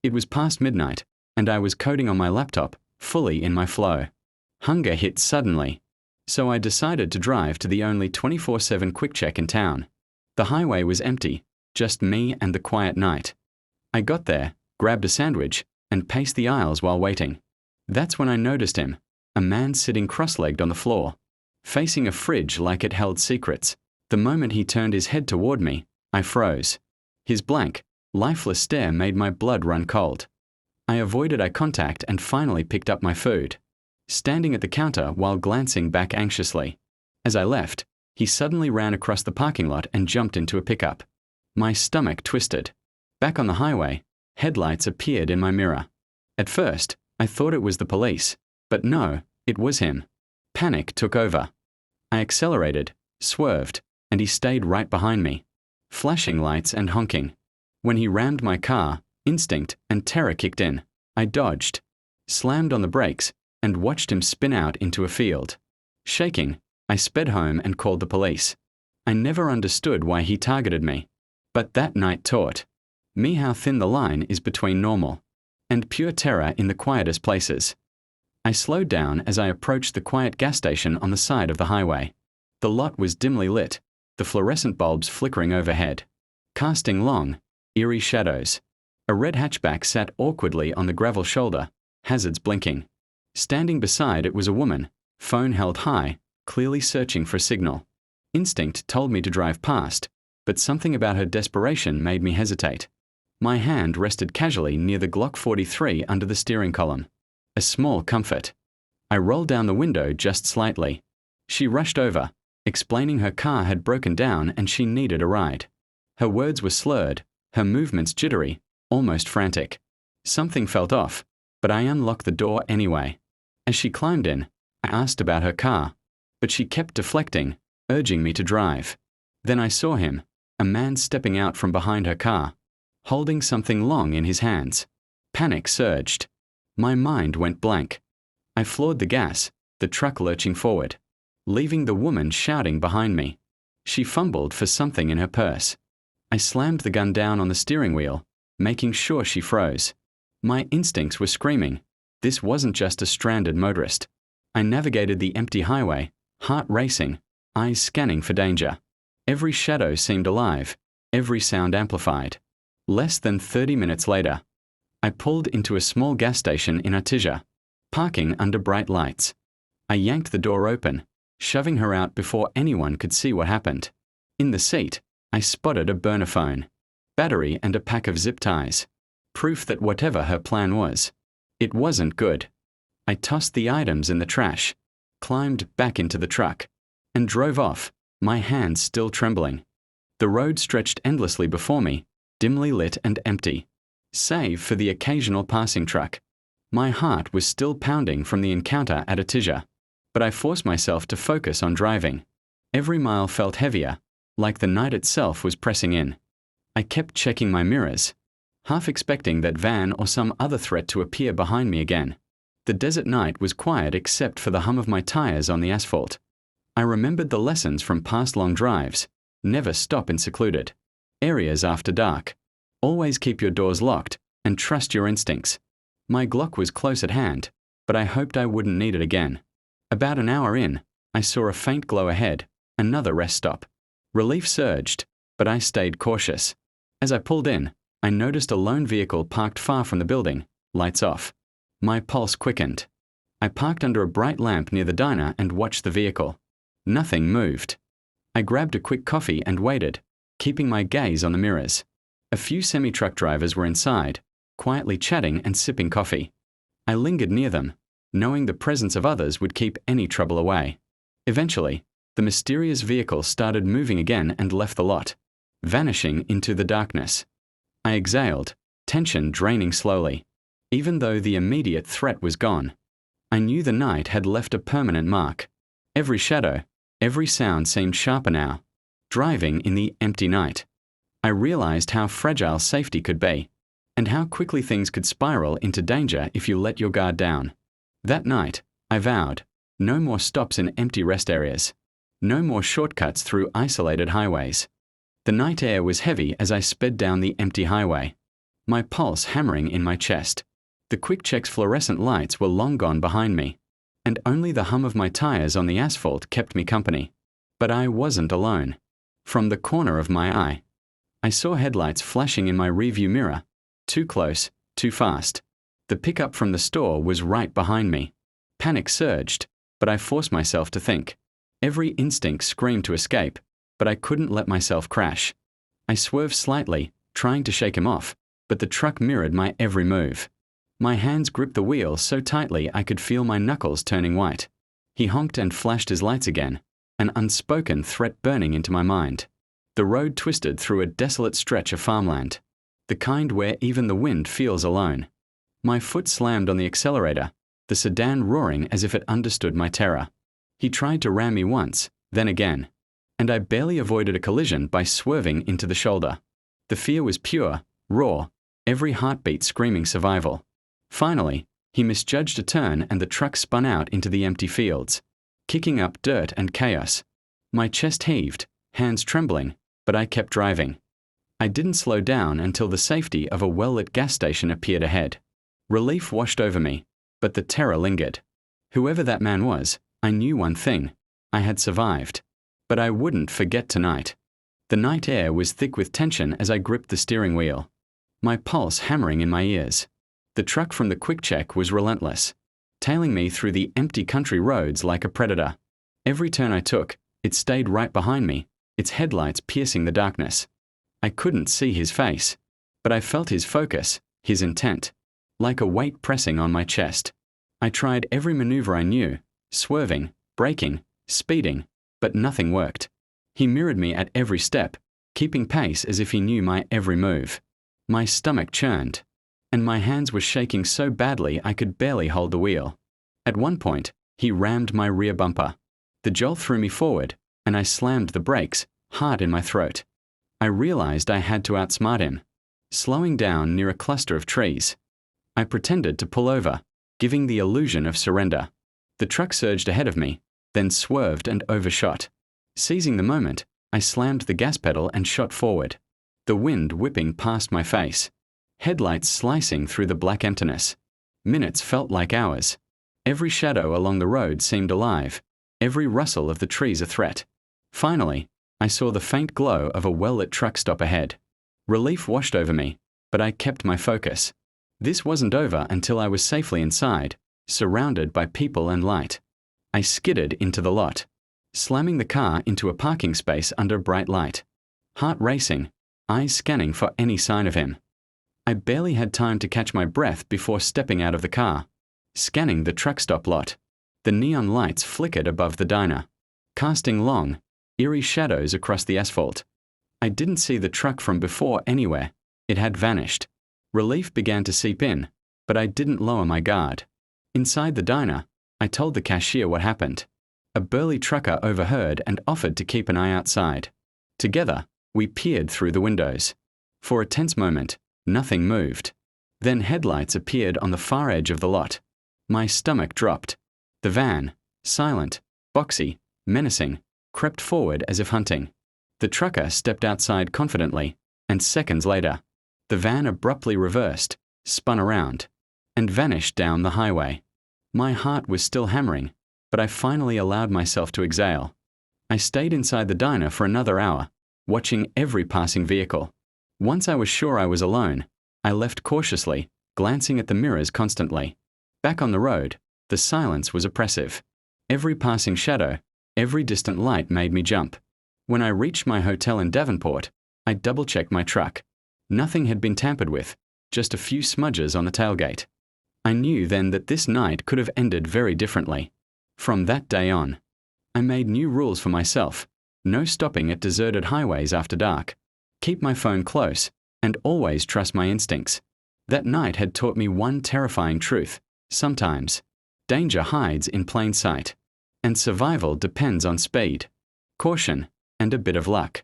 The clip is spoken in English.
It was past midnight, and I was coding on my laptop, fully in my flow. Hunger hit suddenly, so I decided to drive to the only 24/7 quick check in town. The highway was empty, just me and the quiet night. I got there, grabbed a sandwich, and paced the aisles while waiting. That's when I noticed him, a man sitting cross-legged on the floor, facing a fridge like it held secrets. The moment he turned his head toward me, I froze. His blank, lifeless stare made my blood run cold. I avoided eye contact and finally picked up my food, standing at the counter while glancing back anxiously. As I left, he suddenly ran across the parking lot and jumped into a pickup. My stomach twisted. Back on the highway, headlights appeared in my mirror. At first, I thought it was the police, but no, it was him. Panic took over. I accelerated, swerved, and he stayed right behind me, flashing lights and honking. When he rammed my car, instinct and terror kicked in. I dodged, slammed on the brakes, and watched him spin out into a field. Shaking, I sped home and called the police. I never understood why he targeted me, but that night taught me how thin the line is between normal and pure terror in the quietest places. I slowed down as I approached the quiet gas station on the side of the highway. The lot was dimly lit, the fluorescent bulbs flickering overhead, casting long, eerie shadows. A red hatchback sat awkwardly on the gravel shoulder, hazards blinking. Standing beside it was a woman, phone held high, clearly searching for a signal. Instinct told me to drive past, but something about her desperation made me hesitate. My hand rested casually near the Glock 43 under the steering column. A small comfort. I rolled down the window just slightly. She rushed over, explaining her car had broken down and she needed a ride. Her words were slurred, her movements jittery, almost frantic. Something felt off, but I unlocked the door anyway. As she climbed in, I asked about her car, but she kept deflecting, urging me to drive. Then I saw him, a man stepping out from behind her car, holding something long in his hands. Panic surged. My mind went blank. I floored the gas, the truck lurching forward, leaving the woman shouting behind me. She fumbled for something in her purse. I slammed the gun down on the steering wheel, making sure she froze. My instincts were screaming. This wasn't just a stranded motorist. I navigated the empty highway, heart racing, eyes scanning for danger. Every shadow seemed alive, every sound amplified. Less than 30 minutes later, I pulled into a small gas station in Artesia, parking under bright lights. I yanked the door open, shoving her out before anyone could see what happened. In the seat, I spotted a burner phone, battery and a pack of zip ties. Proof that whatever her plan was, it wasn't good. I tossed the items in the trash, climbed back into the truck, and drove off, my hands still trembling. The road stretched endlessly before me, dimly lit and empty, save for the occasional passing truck. My heart was still pounding from the encounter at Artesia, but I forced myself to focus on driving. Every mile felt heavier, like the night itself was pressing in. I kept checking my mirrors, half expecting that van or some other threat to appear behind me again. The desert night was quiet except for the hum of my tires on the asphalt. I remembered the lessons from past long drives. Never stop in secluded areas after dark. Always keep your doors locked and trust your instincts. My Glock was close at hand, but I hoped I wouldn't need it again. About an hour in, I saw a faint glow ahead, another rest stop. Relief surged, but I stayed cautious. As I pulled in, I noticed a lone vehicle parked far from the building, lights off. My pulse quickened. I parked under a bright lamp near the diner and watched the vehicle. Nothing moved. I grabbed a quick coffee and waited, keeping my gaze on the mirrors. A few semi-truck drivers were inside, quietly chatting and sipping coffee. I lingered near them, knowing the presence of others would keep any trouble away. Eventually, the mysterious vehicle started moving again and left the lot, vanishing into the darkness. I exhaled, tension draining slowly. Even though the immediate threat was gone, I knew the night had left a permanent mark. Every shadow, every sound seemed sharper now. Driving in the empty night, I realized how fragile safety could be, and how quickly things could spiral into danger if you let your guard down. That night, I vowed, no more stops in empty rest areas. No more shortcuts through isolated highways. The night air was heavy as I sped down the empty highway. my pulse hammering in my chest. The Quick Check's fluorescent lights were long gone behind me, and only the hum of my tires on the asphalt kept me company. But I wasn't alone. From the corner of my eye, I saw headlights flashing in my rearview mirror. Too close, too fast. The pickup from the store was right behind me. Panic surged, but I forced myself to think. Every instinct screamed to escape, but I couldn't let myself crash. I swerved slightly, trying to shake him off, but the truck mirrored my every move. My hands gripped the wheel so tightly I could feel my knuckles turning white. He honked and flashed his lights again, an unspoken threat burning into my mind. The road twisted through a desolate stretch of farmland, the kind where even the wind feels alone. My foot slammed on the accelerator, the sedan roaring as if it understood my terror. He tried to ram me once, then again, and I barely avoided a collision by swerving into the shoulder. The fear was pure, raw, every heartbeat screaming survival. Finally, he misjudged a turn and the truck spun out into the empty fields, kicking up dirt and chaos. My chest heaved, hands trembling, but I kept driving. I didn't slow down until the safety of a well-lit gas station appeared ahead. Relief washed over me, but the terror lingered. Whoever that man was, I knew one thing. I had survived. But I wouldn't forget tonight. The night air was thick with tension as I gripped the steering wheel, my pulse hammering in my ears. The truck from the Quick Check was relentless, tailing me through the empty country roads like a predator. Every turn I took, it stayed right behind me, its headlights piercing the darkness. I couldn't see his face, but I felt his focus, his intent, like a weight pressing on my chest. I tried every maneuver I knew, swerving, braking, speeding, but nothing worked. He mirrored me at every step, keeping pace as if he knew my every move. My stomach churned, and my hands were shaking so badly I could barely hold the wheel. At one point, he rammed my rear bumper. The jolt threw me forward, and I slammed the brakes, hard in my throat. I realized I had to outsmart him. Slowing down near a cluster of trees, I pretended to pull over, giving the illusion of surrender. The truck surged ahead of me, then swerved and overshot. Seizing the moment, I slammed the gas pedal and shot forward, the wind whipping past my face, headlights slicing through the black emptiness. Minutes felt like hours. Every shadow along the road seemed alive, every rustle of the trees a threat. Finally, I saw the faint glow of a well-lit truck stop ahead. Relief washed over me, but I kept my focus. This wasn't over until I was safely inside, surrounded by people and light. I skidded into the lot, slamming the car into a parking space under bright light. Heart racing, eyes scanning for any sign of him. I barely had time to catch my breath before stepping out of the car, scanning the truck stop lot. The neon lights flickered above the diner, casting long, eerie shadows across the asphalt. I didn't see the truck from before anywhere. It had vanished. Relief began to seep in, but I didn't lower my guard. Inside the diner, I told the cashier what happened. A burly trucker overheard and offered to keep an eye outside. Together, we peered through the windows. For a tense moment, nothing moved. Then headlights appeared on the far edge of the lot. My stomach dropped. The van, silent, boxy, menacing, crept forward as if hunting. The trucker stepped outside confidently, and seconds later, the van abruptly reversed, spun around, and vanished down the highway. My heart was still hammering, but I finally allowed myself to exhale. I stayed inside the diner for another hour, watching every passing vehicle. Once I was sure I was alone, I left cautiously, glancing at the mirrors constantly. Back on the road, the silence was oppressive. Every passing shadow, every distant light made me jump. When I reached my hotel in Davenport, I double-checked my truck. Nothing had been tampered with, just a few smudges on the tailgate. I knew then that this night could have ended very differently. From that day on, I made new rules for myself. No stopping at deserted highways after dark. Keep my phone close, and always trust my instincts. That night had taught me one terrifying truth. Sometimes, danger hides in plain sight, and survival depends on speed, caution, and a bit of luck.